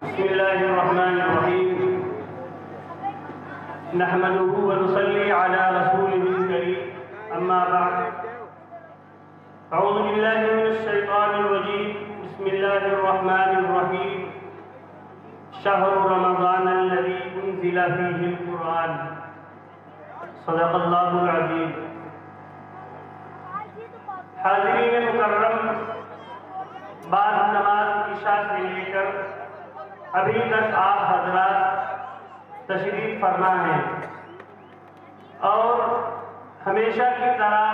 بسم الله الرحمن الرحيم نحمده ونصلي على رسوله الكريم أما بعد أعوذ بالله من الشيطان الرجيم بسم الله الرحمن الرحيم شهر رمضان الذي أنزل فيه القرآن صدق الله العظيم. حاضرین مکرم، بعد نماز عشاء سے لے کر ابھی تک آپ حضرات تشریف فرما ہیں اور ہمیشہ کی طرح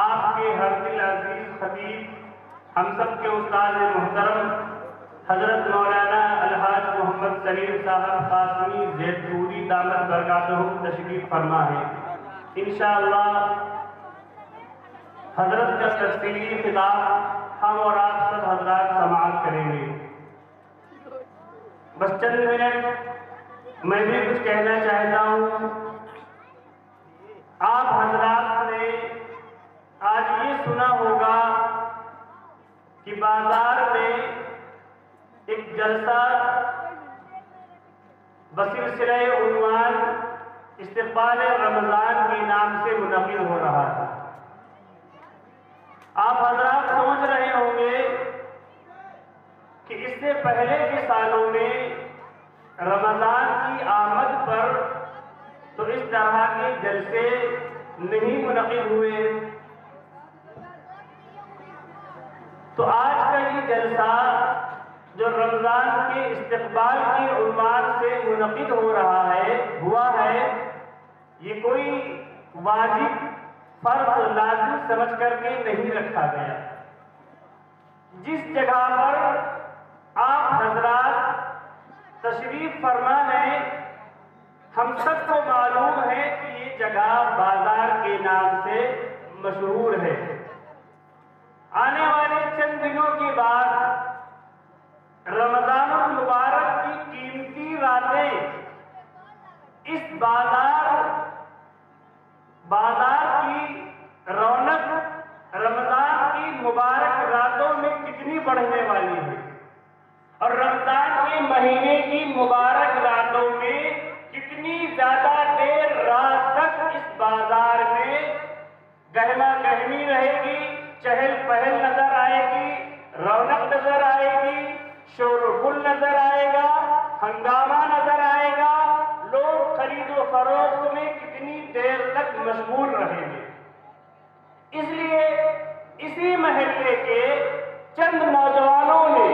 آپ کے ہر دل عزیز خطیب ہم سب کے استاد محترم حضرت مولانا الحاج محمد سلیم صاحب قاسمی زید پوری دامت برکاتہ تشریف فرما ہیں. انشاءاللہ حضرت کا تفصیلی خطاب ہم اور آپ سب حضرات سماعت کریں گے. بس چند منٹ میں بھی کچھ کہنا چاہتا ہوں. آپ حضرات نے آج یہ سنا ہوگا کہ بازار میں ایک جلسہ بسلسلہ عنوان استقبال رمضان کے نام سے منعقد ہو رہا تھا. آپ حضرات سوچ رہے ہوں گے کہ اس سے پہلے کے سالوں میں رمضان کی آمد پر تو اس طرح کے جلسے نہیں منعقد ہوئے، تو آج کا یہ جلسہ جو رمضان کے استقبال کے عنوان سے منعقد ہوا ہے یہ کوئی واجب فرض لازم سمجھ کر کے نہیں رکھا گیا. جس جگہ پر آپ حضرات تشریف فرما ہیں ہم سب کو معلوم ہے کہ یہ جگہ بازار کے نام سے مشہور ہے. آنے والے چند دنوں کے بعد رمضان المبارک کی قیمتی راتیں اس بازار کی رونق رمضان کی مبارک راتوں میں کتنی بڑھنے والی ہے اور رمضان کے مہینے کی مبارک راتوں میں کتنی زیادہ دیر رات تک اس بازار میں گہما گہمی رہے گی، چہل پہل نظر آئے گی، رونق نظر آئے گی، شور و گل نظر آئے گا، ہنگامہ نظر آئے گا، لوگ خرید و فروخت میں کتنی دیر تک مشغول رہیں گے. اس لیے اسی محلے کے چند نوجوانوں نے،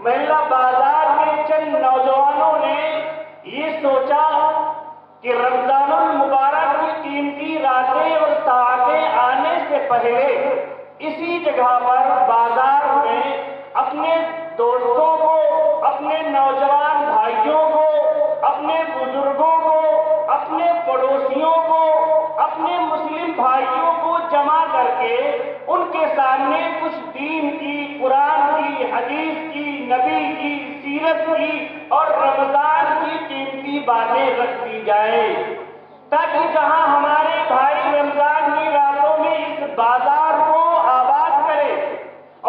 محلہ بازار کے چند نوجوانوں نے یہ سوچا کہ رمضان المبارک کی قیمتی راتیں اور ساعتیں آنے سے پہلے اسی جگہ پر بازار میں اپنے دوستوں کو، اپنے نوجوان بھائیوں کو، اپنے بزرگوں کو، اپنے پڑوسیوں کو، اپنے مسلم بھائیوں کو جمع کر کے ان کے سامنے کچھ دین کی، قرآن کی، حدیث کی، نبی کی، سیرت کی اور رمضان کی قیمتی باتیں رکھ دی جائیں تاکہ جہاں ہمارے بھائی رمضان کی راتوں میں اس بازار کو آباد کرے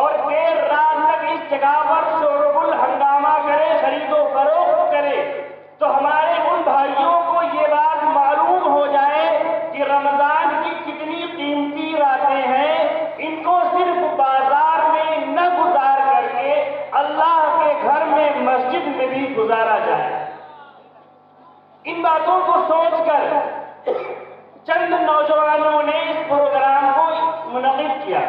اور دیر رات تک اس جگہ پر شور و گل ہنگامہ کرے، خرید و فروخت کرے، تو ہمارے ان بھائیوں کو یہ بات معلوم ہو جائے کہ رمضان کی کتنی قیمتی راتیں ہیں. ان کو صرف بازار میں نہ گزار کر کے اللہ کے گھر میں، مسجد میں بھی گزارا جائے. ان باتوں کو سوچ کر چند نوجوانوں نے اس پروگرام کو منعقد کیا.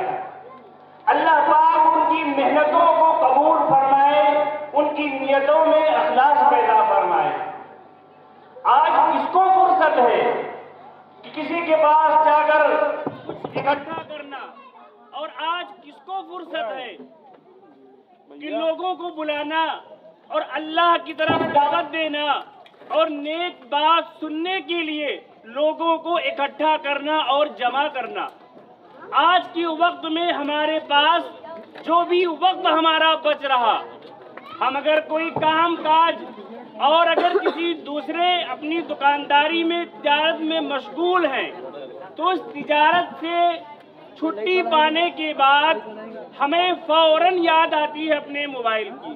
اللہ پاک ان کی محنتوں کو قبول فرمائے، ان کی نیتوں میں اخلاص پیدا فرمائے. آج کس کو فرصت ہے کہ کسی کے پاس جا کر کچھ اکٹھا کرنا، اور آج کس کو فرصت ہے کہ لوگوں کو بلانا اور اللہ کی طرف دعوت دینا اور نیک بات سننے کے لیے لوگوں کو اکٹھا کرنا اور جمع کرنا. آج کے وقت میں ہمارے پاس جو بھی وقت ہمارا بچ رہا، ہم اگر کوئی کام کاج اور اگر کسی دوسرے اپنی دکانداری میں، تجارت میں مشغول ہیں تو اس تجارت سے چھٹی پانے کے بعد ہمیں فوراً یاد آتی ہے اپنے موبائل کی.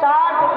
60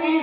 30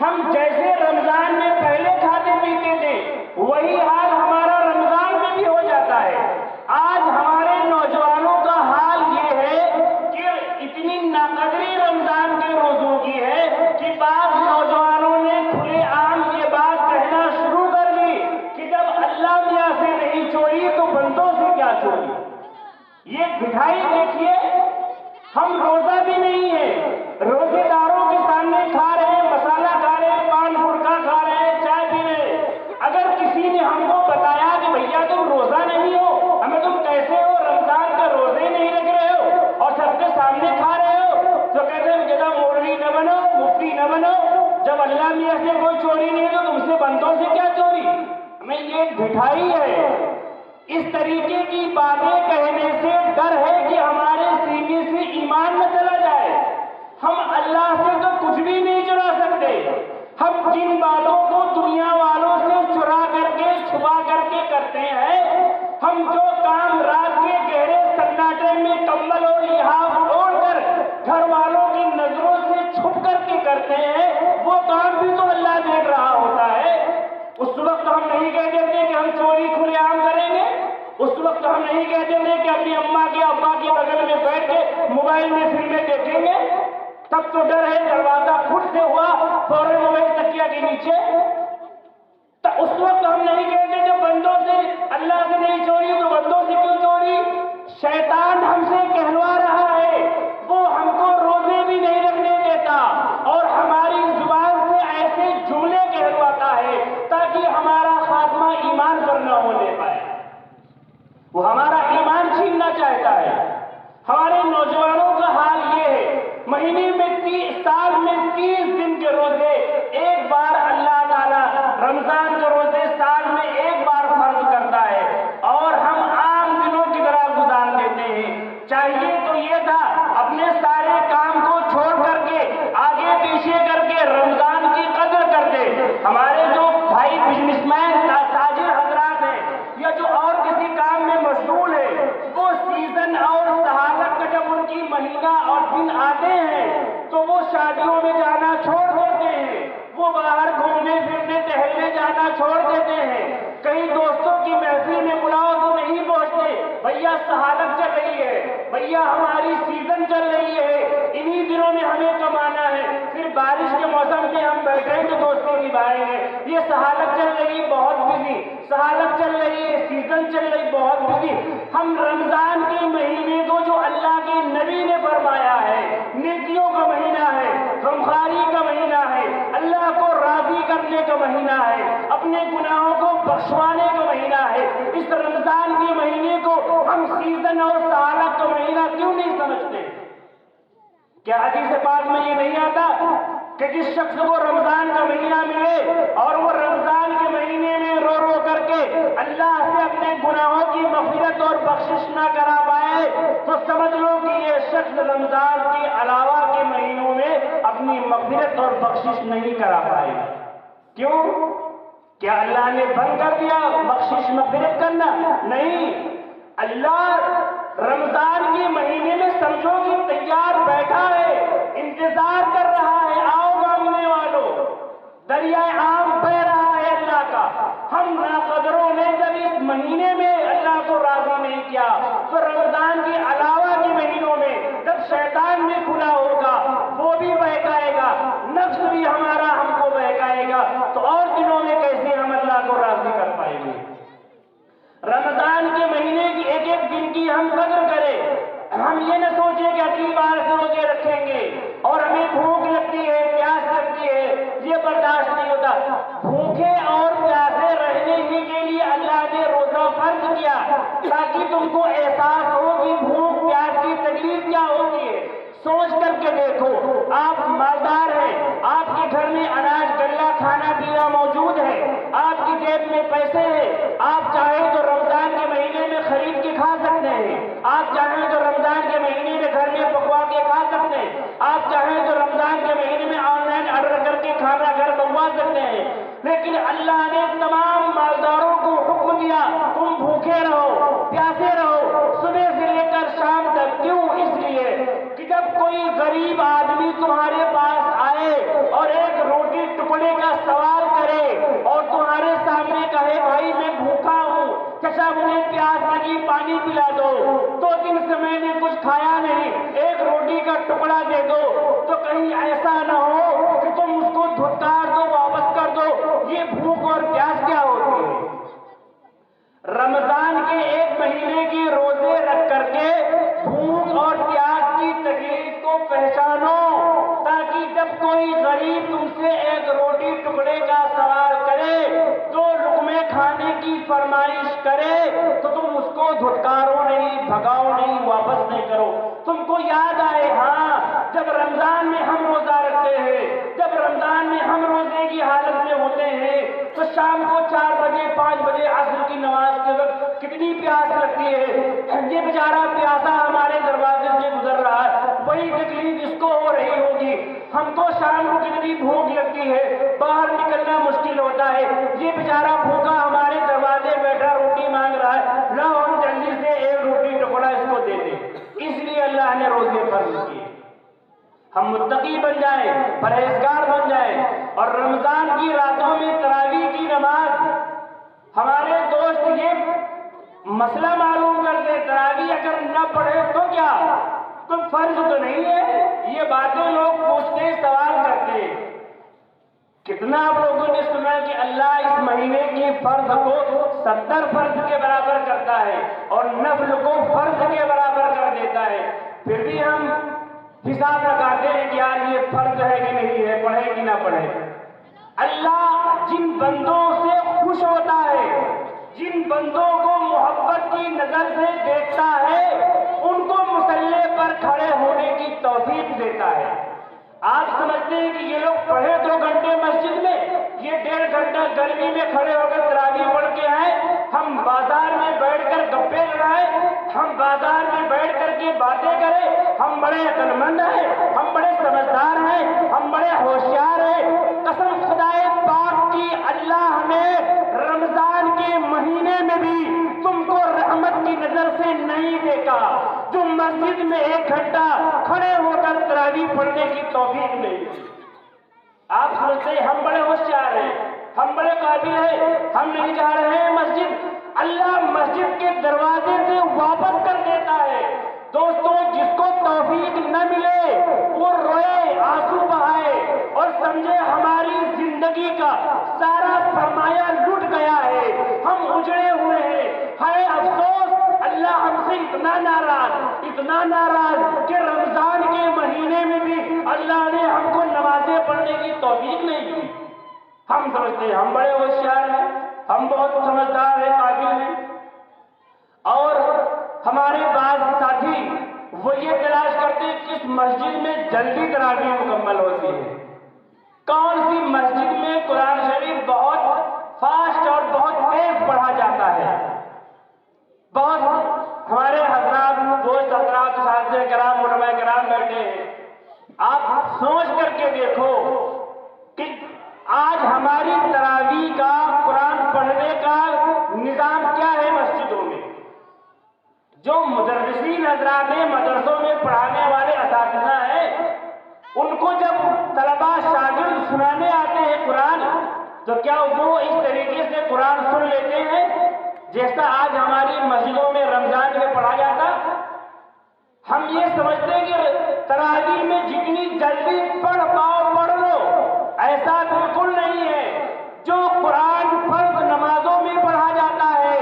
ہم جیسے رمضان میں پہلے کھاتے پیتے تھے وہی حال ہمارا رمضان میں بھی ہو جاتا ہے۔ آج ہمارے نوجوانوں کا حال یہ ہے کہ اتنی ناقدری رمضان کے روزوں کی ہے کہ بعض نوجوانوں نے کھلے عام یہ بات کہنا شروع کر دی کہ جب اللہ میاں سے نہیں چوری تو بندوں سے کیا چوری۔ یہ مٹھائی دیکھیے، ہم روزہ بھی نہیں ہے، روزے داروں کے سامنے کھا رہے ہیں، مسالہ کھا رہے ہیں، پان گٹکا کھا رہے ہیں، چائے پی رہے ہیں۔ اگر کسی نے ہم کو بتایا کہ بھیا تم روزہ نہیں ہو، ہمیں تم کیسے ہو، رمضان کا روزے نہیں رکھ رہے ہو اور سب کے سامنے کھا رہے ہو، تو کہتے ہیں جدا مولوی نہ بنو، مفتی نہ بنو، جب اللہ میاں سے کوئی چوری نہیں تو تم سے بندوں سے کیا چوری۔ ہمیں یہ مٹھائی ہے۔ اس طریقے کی باتیں کہنے سے ڈر ہے کہ ہمارے سینے سے ایمان نہ چلا جائے۔ ہم اللہ سے تو کچھ بھی نہیں چرا سکتے۔ ہم جن باتوں کو دنیا والوں سے چرا کر کے چھپا کر کے کرتے ہیں، ہم جو کام رات کے گہرے سناٹے میں کمبل اور لحاف اوڑھ کر گھر والوں کی نظروں سے چھپ کر کے کرتے ہیں، وہ کام بھی تو اللہ دیکھ رہا ہوتا ہے۔ اس وقت ہم نہیں کہہ دیتے کہ ہم چوری کھلے عام کریں گے، اس وقت ہم نہیں کہہ دیتے کہ اپنی اماں کے ابا کے بغل میں بیٹھ کے موبائل میں فلمیں دیکھیں گے۔ تب تو ڈر ہے دروازہ خود سے ہوا فوراً موبائل تکیہ کے نیچے۔ تو اس وقت ہم نہیں کہتے جو بندوں سے اللہ سے نہیں چوری تو بندوں سے کیوں چوری۔ شیطان ہم سے کہلوا رہا ہے، وہ ہم کو روزے بھی نہیں رکھنے دیتا اور ہماری زبان سے ایسے جملے کہلواتا ہے تاکہ ہمارا خاتمہ ایمان پر نہ ہونے پائے۔ وہ ہمارا ایمان چھیننا چاہتا ہے۔ ہمارے نوجوانوں کا حال یہ ہے، مہینے میں سال میں 30 دن کے روزے ایک بار اللہ تعالیٰ رمضان کے روزے سال میں ایک بار فرض کرتا ہے اور ہم عام دنوں کی طرح گزار دیتے ہیں۔ چاہیے تو یہ تھا اپنے سارے کام کو چھوڑ کر کے آگے پیچھے کر کے رمضان کی قدر کرتے۔ ہمارے جو بھائی بزنس مین تاجر حضرات ہیں یا جو اور کسی کام میں مشغول ہے، وہ سیزن اور سہالت کا جب ان کی مہینہ اور دن آتے ہیں تو وہ شادیوں میں جانا چھوڑ دیتے ہیں، وہ باہر گھومنے پھرنے ٹہلنے جانا چھوڑ دیتے ہیں، کئی دوستوں کی محفل میں بلاؤ تو نہیں پہنچتے، بھیا سہالت چل رہی ہے، بھیا ہماری سیزن چل رہی ہے، انہی دنوں میں ہمیں کمانا ہے، پھر بارش کے موسم میں ہم بیٹھیں تو دوستوں کی بھائیں گے، یہ سہالت چل رہی ہے بہت بزی، سہالت چل رہی ہے، سیزن چل رہی بہت بزی۔ ہم رمضان کے مہینے کو جو اللہ کے نبی نے فرمایا ہے نیکیوں کا مہینہ ہے، غمخواری کا مہینہ ہے، اللہ کو راضی کرنے کا مہینہ ہے، اپنے گناہوں کو بخشوانے کا مہینہ ہے، اس رمضان کے مہینے کو ہم سیزن اور سہالت کا مہینہ کیوں نہیں سمجھتے؟ کیا حدیث پاک میں یہ نہیں آتا کہ جس شخص کو رمضان کا مہینہ ملے اور وہ رمضان کے مہینے میں رو رو کر کے اللہ سے اپنے گناہوں کی مغفرت اور بخشش نہ کرا پائے تو سمجھ لو کہ یہ شخص رمضان کے علاوہ کے مہینوں میں اپنی مغفرت اور بخشش نہیں کرا پائے گا۔ کیوں؟ کیا اللہ نے بند کر دیا بخشش مغفرت کرنا؟ نہیں، اللہ رمضان کے مہینے میں سمجھو کہ تیار بیٹھا ہے، انتظار کر رہا ہے، آؤ مانگنے والوں، دریائے عام بہ رہا ہے اللہ کا۔ ہم ناقدروں نے جب اس مہینے میں اللہ کو راضی نہیں کیا تو رمضان کے علاوہ کے مہینوں میں جب شیطان میں کھلا ہوگا وہ بھی بہکائے گا، نفس بھی ہمارا ہم کو بہکائے گا، تو اور دنوں میں کیسے ہم اللہ کو راضی کر پائیں گے؟ رمضان کے مہینے کی ایک ایک دن کی ہم قدر کریں۔ ہم یہ نہ سوچیں کہ اگلی بار سے روزے رکھیں گے اور ہمیں بھوک لگتی ہے، پیاس لگتی ہے، یہ برداشت نہیں ہوتا۔ بھوکے اور پیاسے رہنے ہی کے لیے اللہ نے روزہ فرض کیا تاکہ تم کو احساس ہو کہ بھوک پیاس کی تکلیف کیا ہوتی ہے۔ سوچ کر کے دیکھو، آپ مالدار ہیں، آپ کے گھر میں اناج غلہ کھانا پینا موجود ہے، آپ کی جیب میں پیسے ہیں، آپ چاہیں تو رمضان کے مہینے میں خرید کے کھا سکتے ہیں، آپ چاہیں تو رمضان کے مہینے میں گھر میں پکوا کے کھا سکتے ہیں، آپ چاہیں تو رمضان کے مہینے میں آن لائن آرڈر کر کے کھانا گھر منگوا سکتے ہیں، لیکن اللہ نے تمام مالداروں کو حکم دیا تم بھوکے رہو، پیاسے رہو، صبح سے لے کر شام تک۔ کیوں؟ اس لیے کہ جب کوئی غریب آدمی تمہارے پاس آئے اور ایک روٹی ٹکڑے کا سوال کرے اور تمہارے سامنے کہے بھائی میں بھوکا ہوں، چچا مجھے پیاس لگی پانی پلا دو، 2 دن سے میں نے کچھ کھایا نہیں، ایک روٹی کا ٹکڑا دے دو، تو کہیں ایسا نہ ہو کہ تم اس کو دھتکار دو، واپس کر دو۔ یہ بھوک اور پیاس کیا ہوتی ہے؟ رمضان کے 1 مہینے کے روزے رکھ کر کے بھوک اور پیاس کی تکلیف کو پہچانو، تاکہ جب کوئی غریب تم سے ایک روٹی ٹکڑے کا سوال کرے، 2 لقمے کھانے کی فرمائش کرے، تو تم اس کو دھتکارو نہیں، بھگاؤ نہیں، واپس نہیں کرو۔ تم کو یاد آئے ہاں جب رمضان میں ہم روزہ رکھتے ہیں، جب رمضان میں ہم روزے کی حالت میں ہوتے ہیں، تو شام کو 4 بجے 5 بجے عصر کی نماز کے وقت کتنی پیاس لگتی ہے۔ یہ بیچارہ پیاسا ہمارے دروازے سے گزر رہا ہے، وہی تکلیف اس کو ہو رہی ہوگی۔ ہم کو شام کو کتنی بھوک لگتی ہے، باہر نکلنا مشکل ہوتا ہے، یہ بیچارہ بھوکا ہمارے دروازے بیٹھا روٹی مانگ رہا ہے، لاؤ ہم جلدی سے ایک روٹی ٹکڑا اس کو دے دیں۔ اس لیے اللہ نے روزے فرض کیے، ہم متقی بن جائیں، پرہیزگار بن جائیں۔ اور رمضان کی راتوں میں تراویح کی نماز، ہمارے دوست یہ مسئلہ معلوم کرتے، تراویح اگر نہ پڑھے تو کیا، تو فرض تو نہیں ہے؟ یہ باتیں لوگ پوچھتے، سوال کرتے۔ کتنا آپ لوگوں نے سنا کہ اللہ اس مہینے کے فرض کو 70 فرض کے برابر کرتا ہے اور نفل کو فرض کے برابر کر دیتا ہے، پھر بھی ہم حساب لگاتے ہیں کہ یار یہ فرض ہے کہ نہیں ہے، پڑھے کہ نہ پڑھے۔ اللہ جن بندوں سے خوش ہوتا ہے، جن بندوں کو محبت کی نظر سے دیکھتا ہے، ان کو مصلی پر کھڑے ہونے کی توفیق دیتا ہے۔ آپ سمجھتے ہیں کہ یہ لوگ پڑھے 2 گھنٹے مسجد میں، یہ 1.5 گھنٹہ گرمی میں کھڑے ہو کر تراویح پڑھ کے آئے، ہم بازار میں بیٹھ کر گپے لڑائے، ہم بازار میں بیٹھ کر کے باتیں کریں، ہم بڑے عقل مند ہیں، ہم بڑے سمجھدار ہیں، ہم بڑے ہوشیار ہیں۔ قسم خدائے پاک کی، اللہ ہمیں رمضان کے مہینے میں بھی تم کو رحمت کی نظر سے نہیں دیکھا، جو مسجد میں 1 گھنٹہ کھڑے ہو کر تراویح پڑھنے کی توفیق نہیں۔ آپ سمجھتے ہیں ہم بڑے ہوشیار ہیں، ہم بڑے قابل ہیں، ہم نہیں جا رہے ہیں مسجد، اللہ مسجد کے دروازے سے واپس کر دیتا ہے۔ دوستوں، جس کو توفیق نہ ملے وہ روئے، آنسو بہائے اور سمجھے ہماری زندگی کا سارا سرمایہ لٹ گیا ہے، ہم اجڑے ہوئے ہیں، ہائے افسوس، اللہ ہم سے اتنا ناراض کہ رمضان کے مہینے میں بھی اللہ نے ہم کو نمازیں پڑھنے کی توفیق نہیں دی۔ ہم سمجھتے ہیں ہم بڑے ہوشیار ہیں، ہم بہت سمجھدار ہیں، قابل ہیں، اور ہمارے بعض ساتھی وہ یہ تلاش کرتے ہیں کس مسجد میں جلدی تراویح مکمل ہوتی ہے، کون سی مسجد میں قرآن شریف بہت فاسٹ اور بہت تیز پڑھا جاتا ہے۔ بہت ہمارے حضرات، دوست حضرات، اساتذہ کرام، علماء کرام بیٹھے ہیں، آپ سوچ کر کے دیکھو کہ آج ہماری تراویح کا، قرآن پڑھنے کا نظام کیا ہے مسجدوں میں۔ جو مدرسین حضرات ہیں، مدرسوں میں پڑھانے والے اساتذہ ہیں، ان کو جب طلباء شاگرد سنانے آتے ہیں قرآن، تو کیا وہ اس طریقے سے قرآن سن لیتے ہیں جیسا آج ہماری مسجدوں میں رمضان میں پڑھا جاتا؟ ہم یہ سمجھتے ہیں کہ تراویح میں جتنی جلدی پڑھ پاؤ پڑھ لو، ایسا بالکل نہیں ہے۔ جو قرآن فرض نمازوں میں پڑھا جاتا ہے،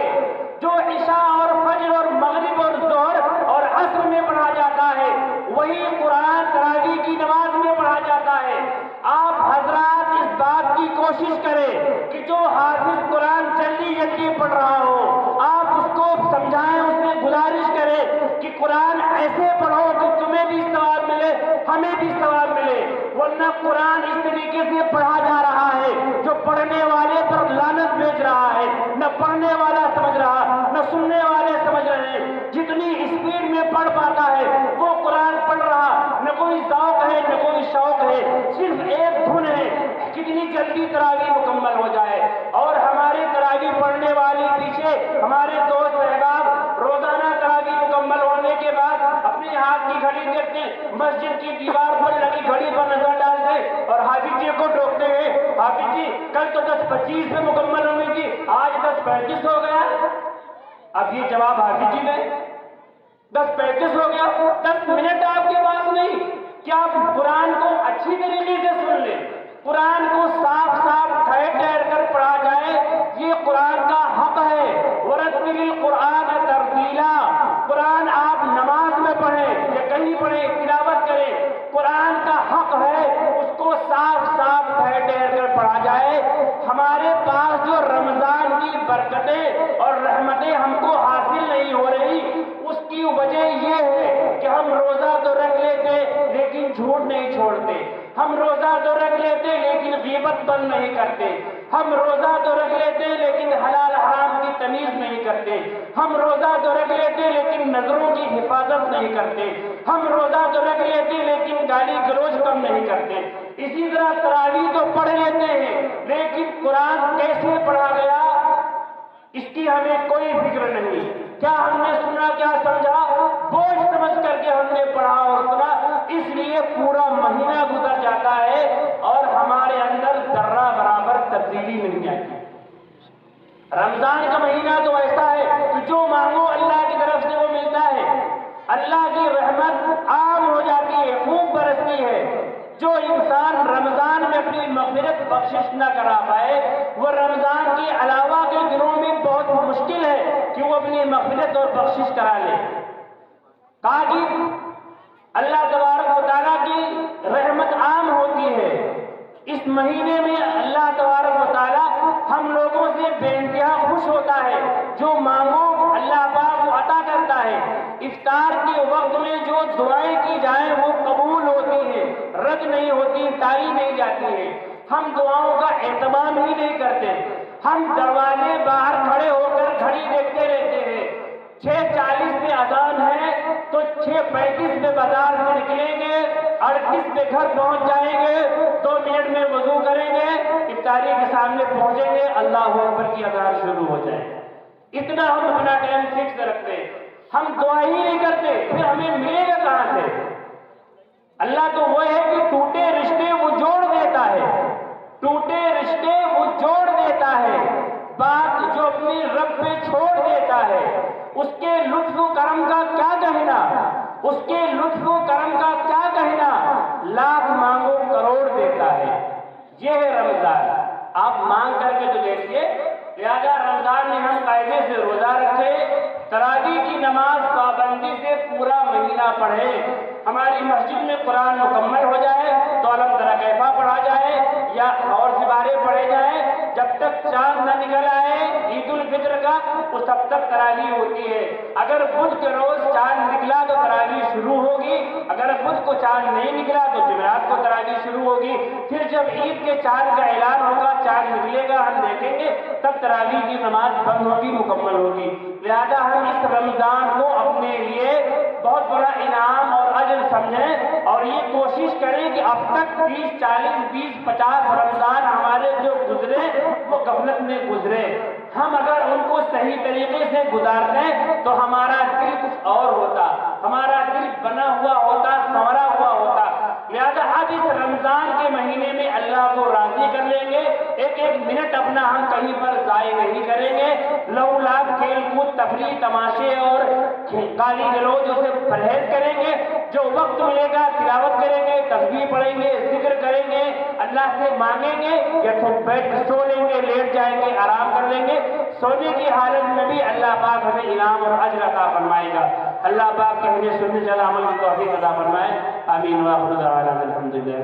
جو عشاء اور فجر اور مغرب اور ظہر اور عصر میں پڑھا جاتا ہے، وہی قرآن تراویح کی نماز میں پڑھا جاتا ہے۔ آپ حضرات اس بات کی کوشش کریں کہ جو حافظ قرآن جلدی پڑھ رہا ہو، آپ اس کو سمجھائیں، اس سے گزارش کریں کہ قرآن ایسے پڑھو کہ تمہیں بھی ثواب ملے، ہمیں بھی ثواب ملے، ورنہ قرآن اس طریقے سے پڑھا جا رہا ہے جو پڑھنے والے پر لعنت بھیج رہا ہے، نہ پڑھنے والا سمجھ رہا، نہ سننے والے سمجھ رہے ہیں۔ جتنی اسپیڈ میں پڑھ پاتا ہے وہ قرآن پڑھ رہا، نہ کوئی ذوق ہے نہ کوئی شوق ہے، صرف ایک دھن ہے، کتنی جلدی تراویح مکمل ہو جائے۔ اور ہمارے تراویح پڑھنے والے پیچھے ہمارے دوست احباب روزانہ تراویح مکمل ہونے کے بعد اپنے ہاتھ کی گھڑی دیکھتے ہیں، مسجد کی دیوار پر لگی گھڑی پر نظر ڈالتے تھے اور حافظ جی کو ٹوکتے گئے، حافظ جی کل تو 10:25 میں مکمل ہوئی تھی، آج 10:35 ہو گیا۔ اب یہ جواب حافظ جی نے 10:35 ہو گیا، 10 منٹ آپ کے پاس نہیں، کیا آپ قرآن کو اچھی طریقے سے سن لیں، قرآن کو صاف صاف ٹھہر ٹھہر کر پڑھا جائے، یہ قرآن کا حق ہے۔ وَرَتِّلِ الْقُرْآنَ تَرْتِيلًا، قرآن آپ نماز میں پڑھیں یا کہیں پڑھیں، تلاوت کریں، قرآن کا حق ہے اس کو صاف صاف ٹھہر ٹھہر کر پڑھا جائے۔ ہمارے پاس جو رمضان کی برکتیں اور رحمتیں ہم کو حاصل نہیں ہو رہی، اس کی وجہ یہ ہے کہ ہم روزہ تو رکھ لیتے لیکن جھوٹ نہیں چھوڑتے، ہم روزہ تو رکھ لیتے لیکن غیبت بند نہیں کرتے، ہم روزہ تو رکھ لیتے لیکن حلال حرام کی تمیز نہیں کرتے، ہم روزہ تو رکھ لیتے لیکن نظروں کی حفاظت نہیں کرتے، ہم روزہ تو رکھ لیتے لیکن گالی گلوچ کم نہیں کرتے۔ اسی طرح تراویح تو پڑھ لیتے ہیں لیکن قرآن کیسے پڑھا گیا اس کی ہمیں کوئی فکر نہیں، کیا ہم نے سنا کیا سمجھا، بوجھ سمجھ کر کے ہم نے پڑھا اور سنا، اس لیے پورا مہینہ گزر جاتا ہے اور ہمارے اندر ذرہ برابر تبدیلی نہیں آتی۔ رمضان کا مہینہ تو ایسا ہے کہ جو مانگو اللہ کی طرف سے وہ ملتا ہے، اللہ کی رحمت عام ہو جاتی ہے، خوب برستی ہے۔ جو انسان رمضان میں اپنی مغفرت بخشش نہ کرا پائے، وہ رمضان کے علاوہ کے دنوں میں بہت مشکل ہے کہ وہ اپنی مغفرت اور بخشش کرا لے۔ کہا کہ اللہ تبارک و تعالیٰ کی رحمت عام ہوتی ہے، اس مہینے میں اللہ تبارک و تعالیٰ ہم لوگوں سے بے انتہا خوش ہوتا ہے، جو مانگو اللہ پاک وہ عطا کرتا ہے۔ افطار کے وقت میں جو دعائیں کی جائیں وہ قبول ہوتی ہیں، رد نہیں ہوتی، ٹالی نہیں جاتی ہے۔ ہم دعاؤں کا اہتمام ہی نہیں کرتے، ہم دروازے باہر کھڑے ہو کر گھڑی دیکھتے رہتے ہیں، 6:40 میں اذان ہے تو 6:35 میں بازار سے نکلیں گے، 38 میں گھر پہنچ جائیں گے، 2 منٹ میں وضو کریں گے، افطاری کے سامنے پہنچیں گے، اللہ اکبر کی اذان شروع ہو جائے۔ اتنا ہم اپنا ٹائم فکس رکھتے ہیں، ہم دعا ہی نہیں کرتے، پھر ہمیں ملے گا کہاں سے؟ اللہ تو وہ ہے کہ ٹوٹے رشتے وہ جوڑ دیتا ہے، ٹوٹے رشتے وہ جوڑ دیتا ہے، بات جو اپنی رب پہ چھوڑ دیتا ہے، اس کے لطف و کرم کا کیا کہنا، اس کے لطف و کرم کا کیا کہنا، لاکھ مانگو کروڑ دیتا ہے۔ یہ ہے رمضان، آپ مانگ کر کے تو دیکھیے۔ لہذا رمضان میں ہم قاعدے سے روزہ رکھے، تراویح کی نماز پابندی سے پورا مہینہ پڑھے، ہماری مسجد میں قرآن مکمل ہو جائے تو الم تری کیفا پڑھا جائے یا اور سپارے پڑھے جائیں، جب تک چاند نہ نکل آئے عید الفطر کا اس تب تک تراویح ہوتی ہے۔ اگر بدھ کے روز چاند نکلا تو تراویح شروع ہوگی، اگر بدھ کو چاند نہیں نکلا تو جمعرات کو تراویح شروع ہوگی، پھر جب عید کے چاند کا اعلان ہوگا، چاند نکلے گا، ہم دیکھیں گے، تب تراویح کی نماز بند ہوگی، مکمل ہوگی۔ لہذا ہم اس رمضان کو اپنے لیے بہت بڑا انعام اور اجر سمجھیں اور یہ کوشش کریں کہ اب تک 30 40 20 50 رمضان ہمارے جو گزرے وہ غفلت میں گزرے، ہم اگر ان کو صحیح طریقے سے گزارتے تو ہمارا دل کچھ اور ہوتا، ہمارا دل بنا ہوا ہوتا، سنورا ہوا ہوتا۔ لہذا اب اس رمضان کے مہینے میں اللہ کو راضی کر لیں گے، ایک منٹ اپنا ہم کہیں پر ضائع نہیں کریں گے، لو لاب کھیل کود تفریح تماشے اور گالی گلوچ سے پرہیز کریں گے، جو وقت ملے گا تلاوت کریں گے، تسبیح پڑھیں گے، ذکر کریں گے، اللہ سے مانگیں گے یا خود بیٹھ سو لیں گے، لیٹ جائیں گے، آرام کر لیں گے۔ سونے کی حالت میں بھی اللہ پاک ہمیں انعام اور اجر عطا فرمائے گا۔ اللہ پاک کہنے سننے چلا عمل کی توفیق عطا فرمائے، آمین۔ وآخر دعوانا الحمدللہ۔